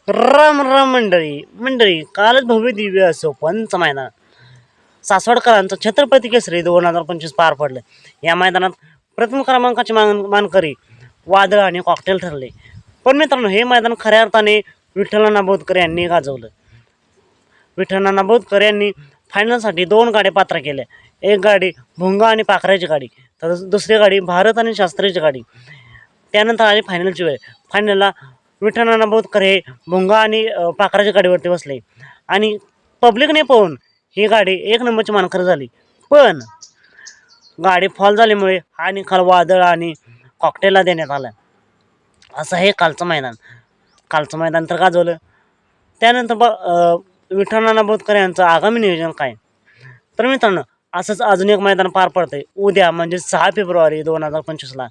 राम राम मंडळी कालच भव्य दिव्य असो पंच मैदान सासवडकरांचं छत्रपती केसरी 2025 पार पडलं. या मैदानात प्रथम क्रमांकाचे मानकरी वादळ आणि कॉकटेल ठरले. पण मित्रांनो, हे मैदान खऱ्या अर्थाने विठ्ठलांना बोधकर यांनी गाजवलं. विठ्ठलांना बोधकर यांनी फायनलसाठी 2 गाड्या पात्र केल्या. एक गाडी भुंगा आणि पाखराची गाडी, तर दुसरी गाडी भारत आणि शास्त्रीची गाडी. त्यानंतर आली फायनलची वेळ. फायनलला विठ्ठलांना बोधकर हे भुंगा आणि पाखराच्या गाडीवरती बसले आणि पब्लिकने पाहून ही गाडी 1 नंबरची मानकरी झाली. पण गाडी फॉल झाल्यामुळे हा निकाल वादळ आणि कॉकटेलला देण्यात आला. असं हे कालचं मैदान तर गाजवलं. त्यानंतर विठ्ठलांना बोधकर यांचं आगामी नियोजन काय? तर मित्रांनो, असंच अजून एक मैदान पार पडतंय उद्या, म्हणजे 6 फेब्रुवारी 2025ला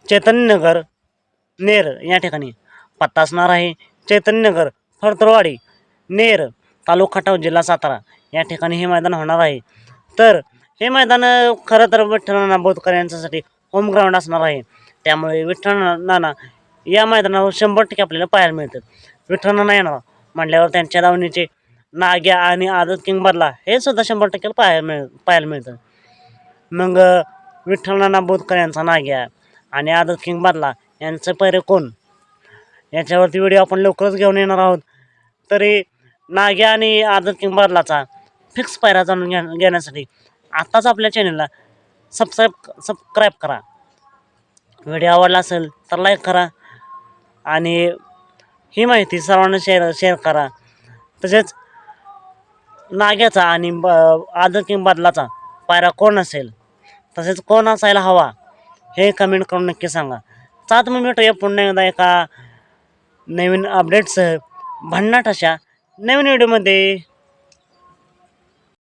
चैतन्यनगर नेर या ठिकाणी. पत्ता असणार आहे चैतन्यनगर, फडतरवाडी, नेर, तालुका खटाव, जिल्हा सातारा या ठिकाणी हे मैदान होणार आहे. तर हे मैदान खरं तर विठ्ठलांना बोधकर यांच्यासाठी होम ग्राउंड असणार आहे. त्यामुळे विठ्ठलांना या मैदानावर 100% आपल्याला पाहायला मिळतं. विठ्ठलांना येणार म्हटल्यावर त्यांच्या दावणीचे नाग्या आणि आदत किंग बदला हे सुद्धा 100% पाहायला मिळतं. मग विठ्ठलांना बोधकर यांचा नाग्या आणि आदत किंग बदला यांचं पैरे कोण, याच्यावरती व्हिडिओ आपण लवकरच घेऊन येणार आहोत. तरी नाग्या आणि आदत किंग बदलाचा फिक्स पायरा जाणून घेण्यासाठी आत्ताच आपल्या चॅनलला सबस्क्राईब करा. व्हिडिओ आवडला असेल तर लाईक करा आणि ही माहिती सर्वांना शेअर करा. तसेच नाग्याचा आणि आदत किंग बदलाचा पायरा कोण असेल, तसेच कोण असायला हवा हे कमेंट करून नक्की सांगा. तर तुम्ही भेटूया पुन्हा एकदा एका नवीन अपडेटसह भन्नाट अशा नवीन व्हिडिओमध्ये.